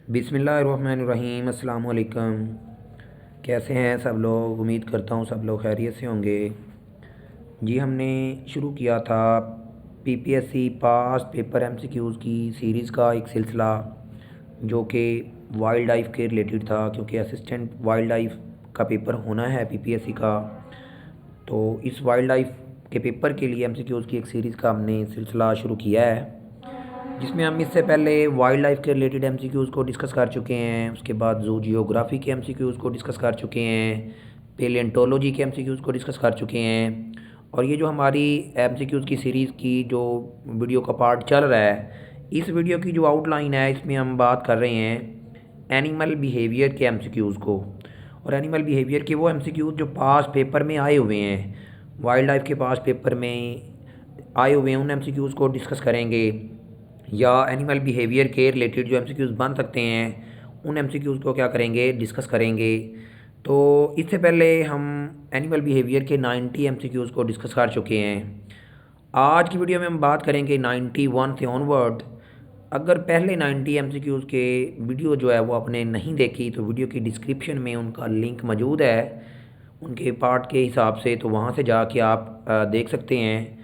बिस्मिल्लाहिर्रहमानिर्रहीम। अस्सलाम वालेकुम। कैसे हैं सब लोग? उम्मीद करता हूँ सब लोग खैरियत से होंगे। जी, हमने शुरू किया था पीपीएससी पास्ट पेपर एमसीक्यूज़ की सीरीज़ का एक सिलसिला, जो कि वाइल्ड लाइफ के रिलेटेड था, क्योंकि असिस्टेंट वाइल्ड लाइफ का पेपर होना है पीपीएससी का। तो इस वाइल्ड लाइफ के पेपर के लिए एमसीक्यूज़ की एक सीरीज़ का हमने सिलसिला शुरू किया है, जिसमें हम इससे पहले वाइल्ड लाइफ के रिलेटेड एमसीक्यूज़ को डिस्कस कर चुके हैं। उसके बाद जू जियोग्राफी के एमसीक्यूज़ को डिस्कस कर चुके हैं, पेलेंटोलॉजी के एमसीक्यूज़ को डिस्कस कर चुके हैं। और ये जो हमारी एमसीक्यूज़ की सीरीज़ की जो वीडियो का पार्ट चल रहा है, इस वीडियो की जो आउटलाइन है, इसमें हम बात कर रहे हैं एनिमल बिहेवियर के एमसीक्यूज़ को। और एनिमल बिहेवियर के वो एमसीक्यूज़ जो पास पेपर में आए हुए हैं, वाइल्ड लाइफ के पास पेपर में आए हुए हैं, उन एमसीक्यूज़ को डिस्कस करेंगे। या एनिमल बिहेवियर के रिलेटेड जो एमसीक्यूज़ बन सकते हैं, उन एमसीक्यूज़ को क्या करेंगे, डिस्कस करेंगे। तो इससे पहले हम एनिमल बिहेवियर के 90 एमसीक्यूज़ को डिस्कस कर चुके हैं। आज की वीडियो में हम बात करेंगे 91 से ऑनवर्ड। अगर पहले 90 एमसीक्यूज़ के वीडियो जो है वो आपने नहीं देखी, तो वीडियो की डिस्क्रिप्शन में उनका लिंक मौजूद है उनके पार्ट के हिसाब से, तो वहाँ से जाके आप देख सकते हैं।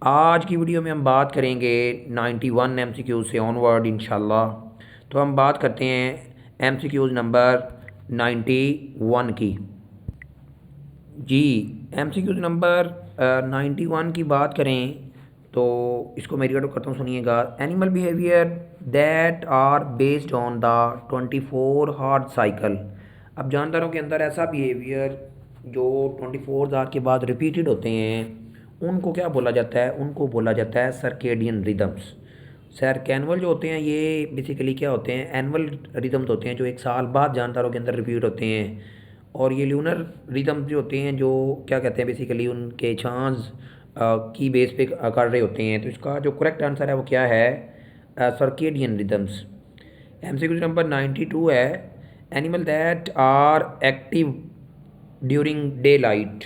आज की वीडियो में हम बात करेंगे 91 एमसीक्यूज़ से ऑनवर्ड इंशाल्लाह। तो हम बात करते हैं एमसीक्यूज़ नंबर 91 की। जी, एमसीक्यूज़ नंबर 91 की बात करें तो इसको मैं रीड करता हूँ, सुनिएगा। Animal behaviour that are based on the 24 heart cycle. अब जानदारों के अंदर ऐसा बिहेवियर जो 24 आवर के बाद रिपीटेड होते हैं, उनको क्या बोला जाता है? उनको बोला जाता है सर्केडियन रिदम्स। सर्कैनुअल जो होते हैं, ये बेसिकली क्या होते हैं? एनुअल रिदम्स होते हैं जो एक साल बाद जानदारों के अंदर रिपीट होते हैं। और ये ल्यूनर रिदम्स जो होते हैं, जो क्या कहते हैं, बेसिकली उनके चांस की बेस पे कर रहे होते हैं। तो इसका जो करेक्ट आंसर है वो क्या है? Circadian rhythms. एमसीक्यू नंबर 92 है, animal that are active during daylight.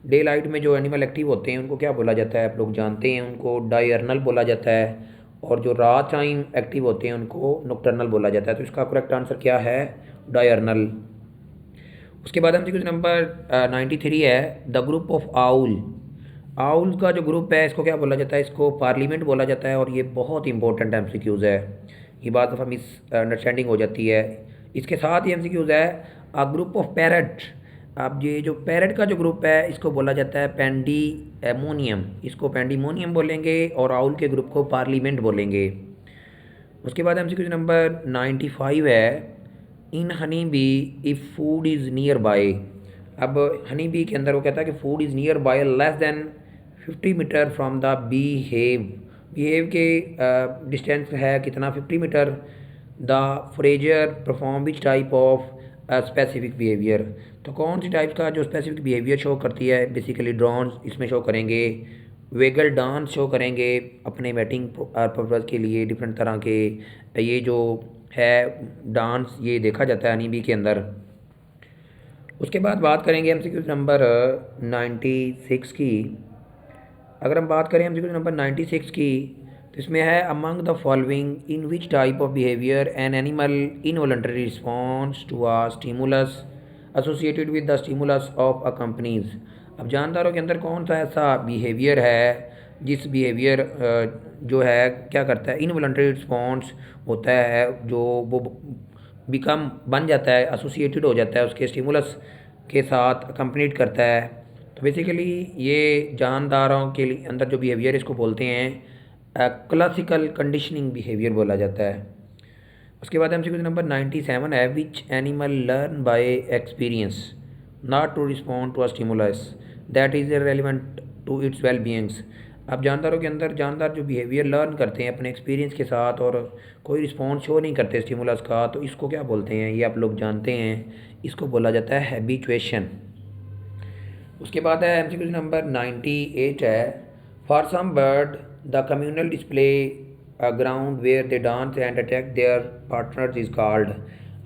Daylight में जो एनिमल एक्टिव होते हैं, उनको क्या बोला जाता है? आप लोग जानते हैं, उनको डायर्नल बोला जाता है। और जो रात टाइम एक्टिव होते हैं, उनको नॉकटर्नल बोला जाता है। तो इसका करेक्ट आंसर क्या है? डायर्नल। उसके बाद एमसीक्यू नंबर 93 है, the group of owl. Owl का जो ग्रुप है, इसको क्या बोला जाता है? इसको पार्लियामेंट बोला जाता है। और ये बहुत इंपॉर्टेंट एमसीक्यूज़ है, ये बात दफ़ा मिस अंडरस्टैंडिंग हो जाती है। इसके साथ ही एमसीक्यूज़ है, अ ग्रुप ऑफ पैरट। अब ये जो पैरट का जो ग्रुप है, इसको बोला जाता है पेंडीमोनियम। इसको पेंडीमोनियम बोलेंगे, और आउल के ग्रुप को पार्लियामेंट बोलेंगे। उसके बाद एमसीक्यू नंबर 95 है, in honey bee if food is nearby. अब हनी बी के अंदर वो कहता है कि food is nearby less than 50 meter from the bee hive. Beehive के डिस्टेंस है कितना? 50 meter. The phrase perform which type of specific behaviour. तो कौन सी टाइप का जो स्पेसिफिक बिहेवियर शो करती है? बेसिकली ड्रोन्स इसमें शो करेंगे, वेगल डांस शो करेंगे अपने बैटिंग पर्पज़ के लिए। डिफरेंट तरह के ये जो है डांस, ये देखा जाता है हनी बी के अंदर। उसके बाद बात करेंगे एमसीक्यू नंबर 96 की। अगर हम बात करें एमसीक्यू नंबर 96 की, तो इसमें है, among the following in which type of behaviour an animal involuntary response to a stimulus associated with the stimulus of a companies. अब जानदारों के अंदर कौन सा ऐसा बिहेवियर है जिस बिहेवियर जो है क्या करता है? इनवॉलंटरी रिस्पॉन्स होता है, जो वो बिकम बन जाता है, एसोसिएटेड हो जाता है उसके स्टिमुलस के साथ, अकम्पनीड करता है। तो बेसिकली ये जानदारों के अंदर जो बिहेवियर, इसको बोलते हैं क्लासिकल कंडीशनिंग बिहेवियर बोला जाता है। उसके बाद एमसीक्यू नंबर 97 है, which animal learn by experience not to respond to a stimulus that is irrelevant to its well beings. अब जानदारों के अंदर जानदार जो बिहेवियर लर्न करते हैं अपने एक्सपीरियंस के साथ, और कोई रिस्पॉन्स शो नहीं करते स्टिमुलस का, तो इसको क्या बोलते हैं? ये आप लोग जानते हैं, इसको बोला जाता है हैबिचुएशन। उसके बाद है एमसीक्यू नंबर 98 है, for some bird the communal display ground where they dance and attack their partners is called.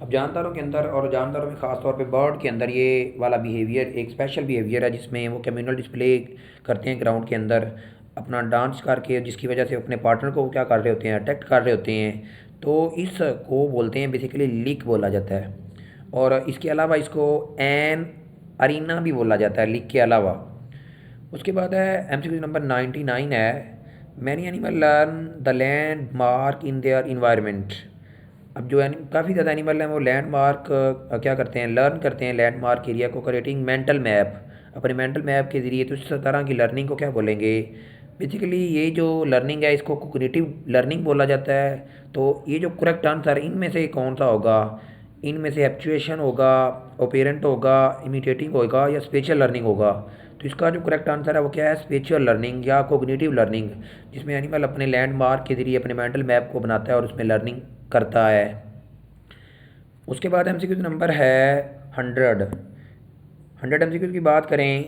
अब जानदारों के अंदर, और जानदारों में ख़ास तौर पे बर्ड के अंदर, ये वाला बिहेवियर एक स्पेशल बिहेवियर है, जिसमें वो कम्युनल डिस्प्ले करते हैं ग्राउंड के अंदर अपना डांस करके, जिसकी वजह से अपने पार्टनर को क्या कर रहे होते हैं? अटैक्ट कर रहे होते हैं। तो इसको बोलते हैं बेसिकली लिक बोला जाता है। और इसके अलावा इसको एन अरीना भी बोला जाता है लिक के अलावा। उसके बाद है एमसीक्यू नंबर 99 है, many animal learn the land mark in their environment. अब जो काफ़ी ज़्यादा एनिमल हैं वो लैंड मार्क क्या करते हैं, लर्न करते हैं लैंड मार्क एरिया को, क्रिएटिंग मेंटल मैप, अपने मेंटल मैप के ज़रिए। तो इस तरह की लर्निंग को क्या बोलेंगे, बेसिकली ये जो लर्निंग है इसको कोग्निटिव लर्निंग बोला जाता है। तो ये जो करेक्ट आंसर इनमें से कौन सा होगा, इनमें से एब्चुएशन होगा, ओपेरेंट होगा, इमिटेटिंग होगा या स्पेशल लर्निंग होगा। तो इसका जो करेक्ट आंसर है वो क्या है, स्पेशल लर्निंग या कोग्निटिव लर्निंग, जिसमें एनिमल अपने लैंडमार्क के जरिए अपने मेंटल मैप को बनाता है और उसमें लर्निंग करता है। उसके बाद एमसीक्यू नंबर है 100 एमसीक्यू की बात करें,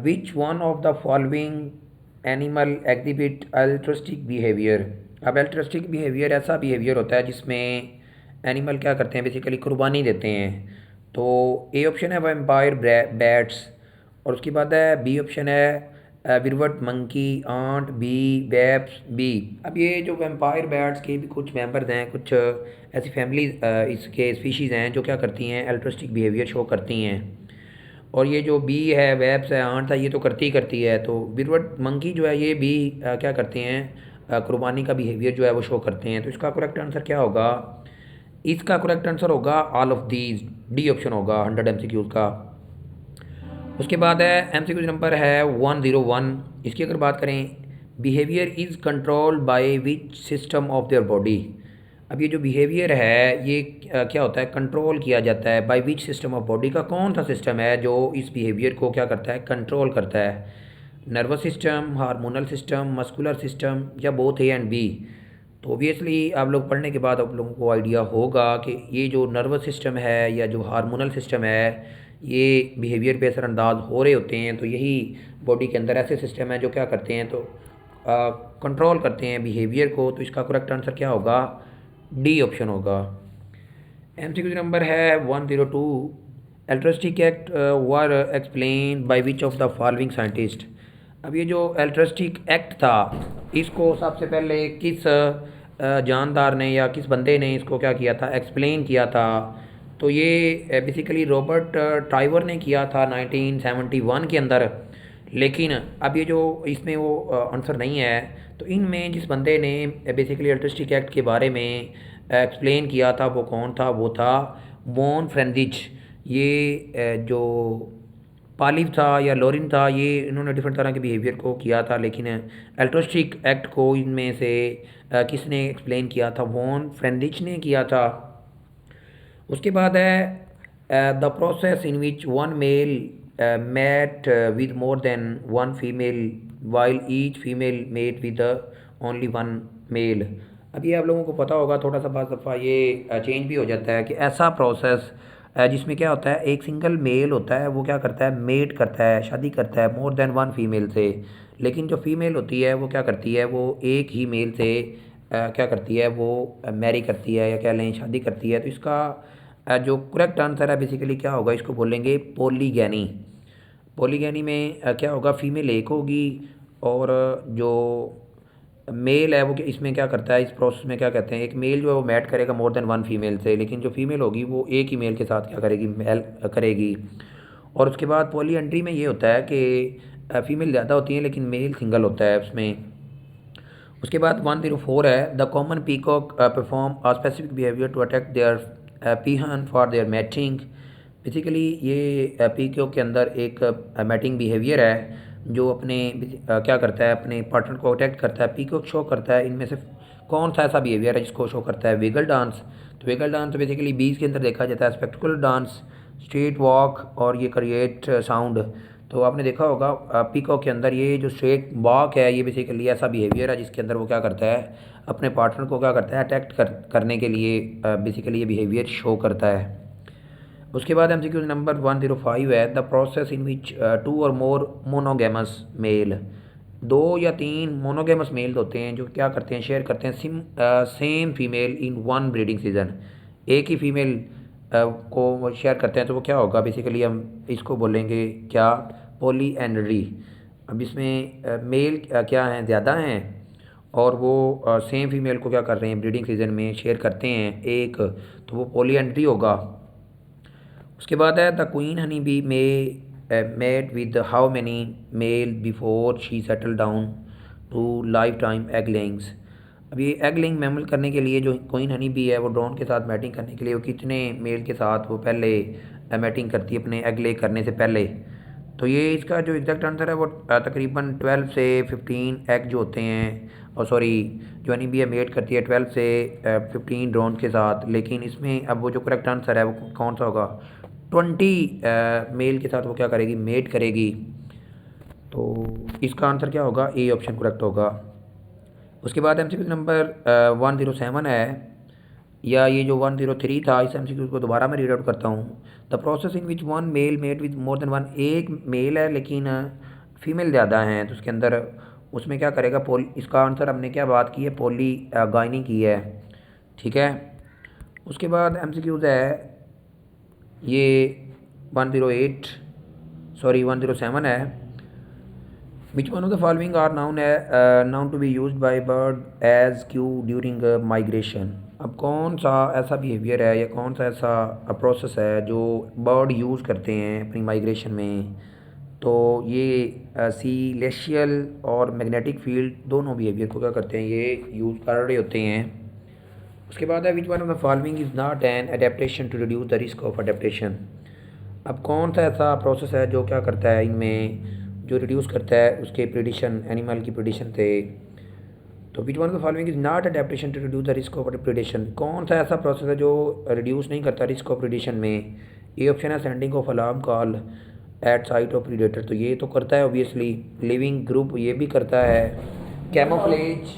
which one of the following animal exhibit altruistic behaviour. अब अल्ट्रस्टिक बिहेवियर ऐसा बिहेवियर होता है जिसमें एनिमल क्या करते हैं, बेसिकली कुर्बानी देते हैं। तो ए ऑप्शन है वैम्पायर बैट्स, और उसके बाद है बी ऑप्शन है vervet monkey ant, bee webs bee. अब ये जो वैम्पायर बैट्स के भी कुछ मेंबर्स हैं, कुछ ऐसी फैमिली इसके स्पीशीज़ हैं जो क्या करती हैं, अल्ट्रस्टिक बिहेवियर शो करती हैं। और ये जो बी है, वेब्स है, आंट है, ये तो करती ही करती है। तो विरवट मंकी जो है ये भी क्या करते हैं, कुर्बानी का बिहेवियर जो है वो शो करते हैं। तो इसका करेक्ट आंसर क्या होगा, इसका करेक्ट आंसर होगा all of these, D option होगा 100 एमसीक्यूज का। उसके बाद है एमसीक्यू नंबर है 101। इसकी अगर बात करें, behaviour is controlled by which system of their body. अब ये जो बिहेवियर है ये क्या होता है, कंट्रोल किया जाता है by which system of body का, कौन सा सिस्टम है जो इस बिहेवियर को क्या करता है, कंट्रोल करता है। Nervous system, hormonal system, muscular system या बोथ ए एंड बी। तो ऑब्वियसली आप लोग पढ़ने के बाद आप लोगों को आइडिया होगा कि ये जो नर्वस सिस्टम है या जो हार्मोनल सिस्टम है ये बिहेवियर पे असरअंदाज हो रहे होते हैं। तो यही बॉडी के अंदर ऐसे सिस्टम है जो क्या करते हैं, तो कंट्रोल करते हैं बिहेवियर को। तो इसका करेक्ट आंसर क्या होगा, डी ऑप्शन होगा। एमसीक्यू नंबर है 102, altruistic act were explained by which of the following scientist. अब ये जो अल्ट्रस्टिक एक्ट था इसको सबसे पहले किस जानदार ने या किस बंदे ने इसको क्या किया था, एक्सप्लेन किया था। तो ये बेसिकली रॉबर्ट ट्राइवर ने किया था 1971 के अंदर। लेकिन अब ये जो इसमें वो आंसर नहीं है, तो इनमें जिस बंदे ने बेसिकली अल्ट्रस्टिक एक्ट के बारे में एक्सप्लेन किया था वो कौन था, वो था वॉन फ्रेंजिच। ये जो पालिव था या लोरिन था, ये इन्होंने डिफरेंट तरह के बिहेवियर को किया था। लेकिन अल्ट्रस्टिक एक्ट को इनमें से किसने एक्सप्लेन किया था, वॉन फ्रेंजिच ने किया था। उसके बाद है the process in which one male mate with more than one female while each female mate with only one male. अब ये आप लोगों को पता होगा, थोड़ा सा बात दफ़ा ये चेंज भी हो जाता है कि ऐसा प्रोसेस जिसमें क्या होता है, एक सिंगल मेल होता है वो क्या करता है, मेट करता है, शादी करता है मोर देन वन फीमेल से। लेकिन जो फीमेल होती है वो क्या करती है, वो एक ही मेल से क्या करती है, वो मैरी करती है या क्या लें शादी करती है। तो इसका जो करेक्ट आंसर है बेसिकली क्या होगा, इसको बोलेंगे पॉलीगैनी। पॉलीगैनी में क्या होगा, फीमेल एक होगी और जो मेल है वो इसमें क्या करता है, इस प्रोसेस में क्या कहते हैं, एक मेल जो है वो मैट करेगा मोर देन वन फीमेल से, लेकिन जो फीमेल होगी वो एक ही मेल के साथ क्या करेगी, मेल करेगी। और उसके बाद पॉलीएंड्री में ये होता है कि फीमेल ज़्यादा होती हैं लेकिन मेल सिंगल होता है उसमें। उसके बाद 104 है, the common peacock perform a specific behaviour to attract their peahen for their mating. Basically ये पीकॉक के अंदर एक मैटिंग बिहेवियर है जो अपने क्या करता है, अपने पार्टनर को अट्रैक्ट करता है। पीकॉक शो करता है इनमें से कौन सा ऐसा बिहेवियर है जिसको शो करता है, विगल डांस। तो विगल डांस तो बेसिकली बीज के अंदर देखा जाता है, स्पेक्टिकुलर डांस, स्ट्रीट वॉक और ये क्रिएट साउंड। तो आपने देखा होगा पीकॉक के अंदर ये जो स्ट्रेट वॉक है ये बेसिकली ऐसा बिहेवियर है जिसके अंदर वो क्या करता है, अपने पार्टनर को क्या करता है, अट्रैक्ट करने के लिए बेसिकली ये बिहेवियर शो करता है। उसके बाद एमसीक्यू नंबर 105 है, the process in which two और मोर मोनोगेमस मेल। दो या तीन मोनोगेमस मेल होते हैं जो क्या करते हैं, शेयर करते हैं same female in one breeding season. एक ही फीमेल को शेयर करते हैं तो वो क्या होगा, बेसिकली हम इसको बोलेंगे क्या, पॉलीएंड्री। अब इसमें मेल क्या हैं, ज़्यादा हैं और वो सेम फीमेल को क्या कर रहे हैं, ब्रीडिंग सीजन में शेयर करते हैं एक, तो वो पॉलीएंड्री होगा। उसके बाद है the queen honey bee may mate with how many male before she settle down to lifetime egg layings. अब ये एग लेइंग मैमल करने के लिए जो क्वीन हनी बी है वो ड्रोन के साथ मैटिंग करने के लिए वो कितने मेल के साथ वो पहले मैटिंग करती है अपने एग ले करने से पहले। तो ये इसका जो एग्जैक्ट आंसर है वो तकरीबन 12 से 15 एग जो होते हैं, और सॉरी जो हनी बी है मेट करती है 12 से 15 ड्रोन के साथ। लेकिन इसमें अब वो जो करेक्ट आंसर है वो कौन सा होगा, 20 मेल के साथ वो क्या करेगी, मेट करेगी। तो इसका आंसर क्या होगा, ए ऑप्शन करेक्ट होगा। उसके बाद एमसीक्यू नंबर 107 है, या ये जो 103 था इस एमसीक्यू को दोबारा मैं रीड आउट करता हूँ। The process in which one male mate with more than one, एक मेल है लेकिन फीमेल ज़्यादा हैं, तो उसके अंदर उसमें क्या करेगा, इसका आंसर हमने क्या बात की है, पॉली गाइनी की है। ठीक है। उसके बाद एमसीक्यूज़ है ये 108 सॉरी 107 है। Which one of the following are known to be used by bird as cue during migration. अब कौन सा ऐसा बिहेवियर है या कौन सा ऐसा प्रोसेस है जो बर्ड यूज़ करते हैं अपनी माइग्रेशन में। तो ये सीलेशियल और मैग्नेटिक फील्ड दोनों बिहेवियर को क्या करते हैं, ये यूज़ कर रहे होते हैं। उसके बाद है which one of the following is not an adaptation to reduce the risk of adaptation. अब कौन सा ऐसा प्रोसेस है जो क्या करता है इनमें, जो रिड्यूस करता है उसके प्रिडिशन, एनिमल की प्रिडिशन से। तो which one of the following is not adaptation to reduce the risk of predation, कौन सा ऐसा प्रोसेस है जो रिड्यूस नहीं करता रिस्क ऑफ प्रिडिशन में। ये ऑप्शन है sending of alarm call at site of predator, तो ये तो करता है ऑब्वियसली। लिविंग ग्रुप ये भी करता है। कैमोफ्लेज,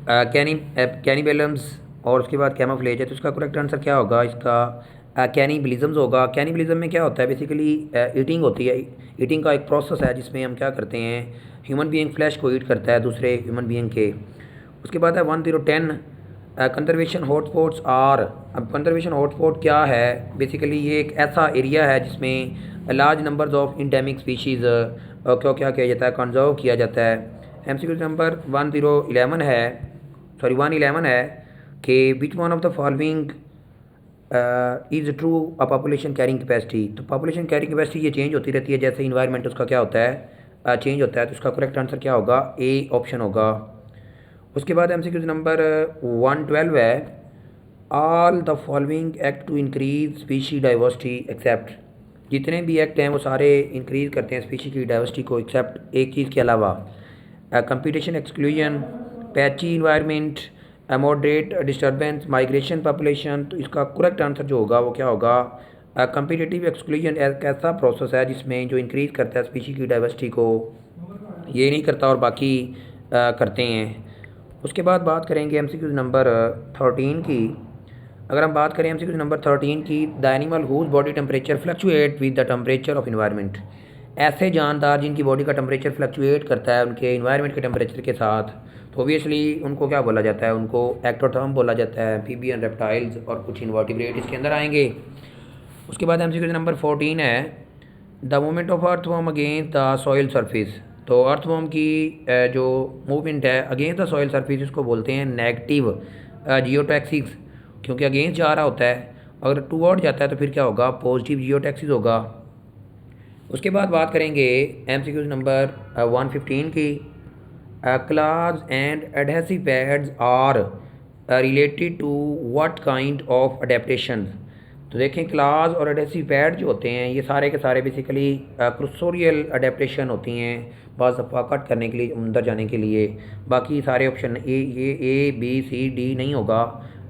कैनिबेलम्स, और उसके बाद कैमोफ्लेज है, तो इसका करेक्ट आंसर क्या होगा, इसका कैनिबलिज्म होगा। कैनिबलिज्म में क्या होता है, बेसिकली ईटिंग होती है। ईटिंग का एक प्रोसेस है जिसमें हम क्या करते हैं, ह्यूमन बीइंग फ्लैश को ईट करता है दूसरे ह्यूमन बीइंग के। उसके बाद है 1010 कंजर्वेशन हॉटस्पॉट्स आर। अब कंजर्वेशन हॉटस्पॉट क्या है, बेसिकली ये एक ऐसा एरिया है जिसमें large numbers of endemic species को क्या किया जाता है, कंजर्व किया जाता है। एमसीक्यू नंबर 111 है, सॉरी 111 है कि विच one of the following is true a population carrying capacity. तो पॉपुलेशन कैरिंग कैपेसिटी ये चेंज होती रहती है जैसे इन्वायरमेंट उसका क्या होता है, चेंज होता है। तो इसका करेक्ट आंसर क्या होगा, ए ऑप्शन होगा। उसके बाद एमसीक्यू नंबर 112 है, all the following act to increase species diversity except. जितने भी एक्ट हैं वो सारे इंक्रीज करते हैं स्पीशी की डाइवर्सिटी को एक्सेप्ट एक चीज़ के अलावा, competition exclusion, patchy environment, moderate disturbance, migration population. तो इसका करेक्ट आंसर जो होगा वो क्या होगा, कंपटीटिव एक्सक्लूजन एक ऐसा प्रोसेस है जिसमें जो इंक्रीज करता है स्पीशी की डाइवर्सिटी को, ये नहीं करता और बाकी करते हैं। उसके बाद बात करेंगे एमसीक्यू नंबर 13 की। अगर हम बात करें एमसीक्यू नंबर 13 की, the animal whose body temperature fluctuate with the temperature of environment. ऐसे जानदार जिनकी बॉडी का टेम्परेचर फ्लक्चुएट करता है उनके इन्वायरमेंट के टेम्परेचर के साथ, तो ऑब्वियसली उनको क्या बोला जाता है, उनको एक्टोथर्म बोला जाता है। एम्फीबियन, रेप्टाइल्स और कुछ इन्वर्टिब्रेट इसके अंदर आएंगे। उसके बाद एमसीक्यू नंबर 14 है, the movement of earthworm against the soil surface. तो अर्थवर्म की जो मूवमेंट है अगेंस्ट द सॉइल सरफेस इसको बोलते हैं नेगेटिव जियोटैक्सिस, क्योंकि अगेंस्ट जा रहा होता है। अगर टूवर्ड जाता है तो फिर क्या होगा, पॉजिटिव जियोटैक्सिस होगा। उसके बाद बात करेंगे एमसीक्यू नंबर 115 की, claws and adhesive pads are related to what kind of adaptation. तो देखें क्लास और एडहेसिव पैड जो होते हैं ये सारे के सारे बेसिकली क्रुसोरियल अडेप्टेशन होती हैं, बाज़ दफ़ा कट करने के लिए, अंदर जाने के लिए। बाकी सारे option A B C D नहीं होगा।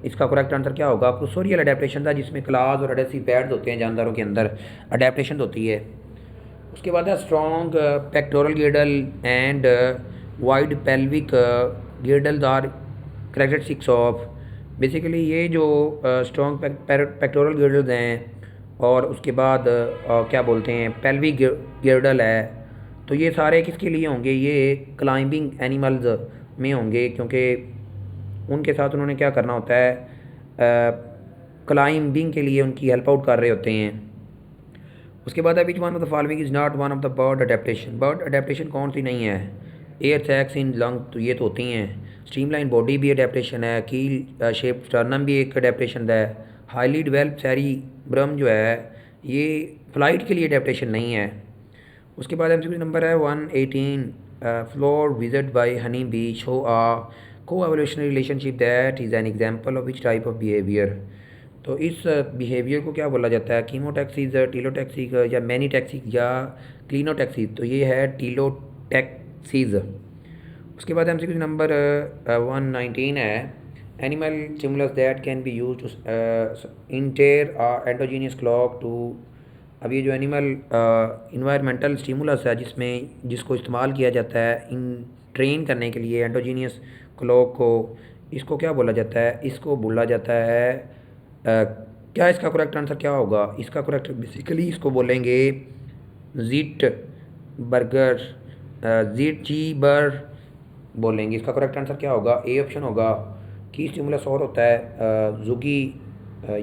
इसका करेक्ट आंसर क्या होगा, क्रुसोरियल अडेप्टेशन था जिसमें क्लास और एडहेसिव पैड्स होते हैं जानदारों के अंदर, अडेप्टेशन होती है। उसके बाद है strong pectoral girdle and wide pelvic girdles are characteristics of. Basically ये जो स्ट्रॉन्ग पेक्टोरल गिर्डल्स हैं और उसके बाद क्या बोलते हैं पेल्विक गिर्डल है, तो ये सारे किसके लिए होंगे, ये क्लाइंबिंग एनिमल्स में होंगे, क्योंकि उनके साथ उन्होंने क्या करना होता है, क्लाइंबिंग के लिए उनकी हेल्प आउट कर रहे होते हैं। उसके बाद है which one of the following is not one of the bird adaptation. Bird adaptation कौन सी नहीं है, एयर सैक्स इन लंग, तो ये तो होती हैं। स्ट्रीमलाइन बॉडी भी अडेप्टेशन है। कील शेप स्टर्नम भी एक अडेप्टेशन है। हाईली डेवलप सेरिब्रम जो है ये फ्लाइट के लिए अडेप्टेशन नहीं है। उसके बाद एमसीक्यू नंबर है 118, flower visit by honey bee show a co evolutionary relationship that is an example of which type of behaviour. तो इस बिहेवियर को क्या बोला जाता है? कीमोटैक्सीज, टीलोटैक्सीज या मैनीटैक्सीज या क्लिनोटैक्सीज। तो ये है टीलोटैक्सीज। उसके बाद एमसीक्यू नंबर 119 है animal stimulus that can be use entrain endogenous clock to. अब ये जो एनिमल इन्वायरमेंटल स्टिमुलस है जिसको इस्तेमाल किया जाता है इन ट्रेन करने के लिए एंडोजीनियस क्लॉक को, इसको क्या बोला जाता है? इसको बोला जाता है क्या इसका करेक्ट आंसर क्या होगा? इसका करेक्ट बेसिकली इसको बोलेंगे जीट बर्गर, जीट ची बर बोलेंगे। इसका करेक्ट आंसर क्या होगा? ए ऑप्शन होगा। की स्टिमुलस और होता है जुगी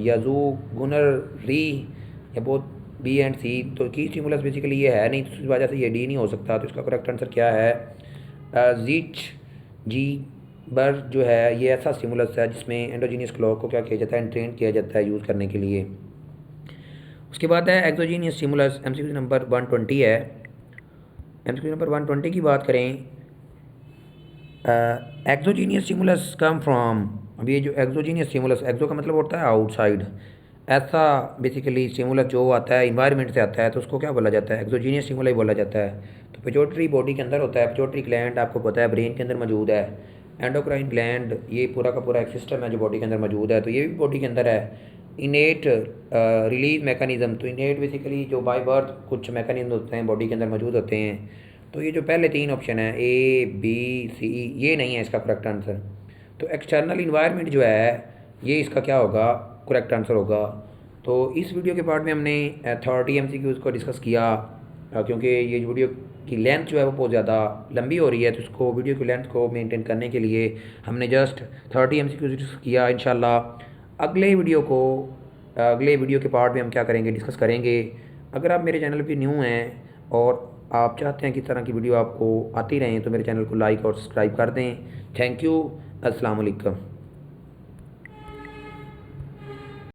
या जू गुनर री या बोथ बी एंड सी। तो की स्टिमुलस बेसिकली ये है नहीं, तो इस वजह से ये डी नहीं हो सकता। तो इसका करेक्ट आंसर क्या है? जीट जी बर जो है ये ऐसा स्टिमुलस है जिसमें एंडोजीनियस क्लॉक को क्या किया जाता है? ट्रेन किया जाता है यूज़ करने के लिए। उसके बाद है एक्सोजीनियस स्टिमुलस। एमसीक्यू नंबर 120 है। एमसीक्यू नंबर 120 की बात करें, एक्सोजीनियस स्टिमुलस कम फ्रॉम। अब ये जो एक्सोजीनियस स्टिमुलस, एक्सो का मतलब होता है आउटसाइड, ऐसा बेसिकली स्टिमुलस जो आता है इन्वायरमेंट से आता है तो उसको क्या बोला जाता है? एक्सोजीनियस स्टिमुलस बोला जाता है। तो पिट्यूटरी बॉडी के अंदर होता है। पिट्यूटरी ग्लैंड आपको पता है ब्रेन के अंदर मौजूद है। एंडोक्राइन ग्लैंड ये पूरा का पूरा एक सिस्टम है जो बॉडी के अंदर मौजूद है, तो ये भी बॉडी के अंदर है। इनेट रिलीज मैकेनिज्म, तो इनेट बेसिकली जो बाय बर्थ कुछ मैकेनिज्म होते हैं बॉडी के अंदर मौजूद होते हैं। तो ये जो पहले तीन ऑप्शन है ए बी सी, ये नहीं है इसका करेक्ट आंसर। तो एक्सटर्नल इन्वायरमेंट जो है ये इसका क्या होगा? करेक्ट आंसर होगा। तो इस वीडियो के पार्ट में हमने 30 एमसीक्यूज़ को डिस्कस किया, क्योंकि ये वीडियो की लेंथ जो है वो बहुत ज़्यादा लंबी हो रही है, तो इसको वीडियो की लेंथ को मेंटेन करने के लिए हमने जस्ट 30 एमसीक्यूज़ डिस्कस किया। इंशाल्लाह अगले वीडियो के पार्ट में हम क्या करेंगे? डिस्कस करेंगे। अगर आप मेरे चैनल पर न्यू हैं और आप चाहते हैं कि इस तरह की वीडियो आपको आती रहें तो मेरे चैनल को लाइक और सब्सक्राइब कर दें। Thank you. अस्सलाम वालेकुम।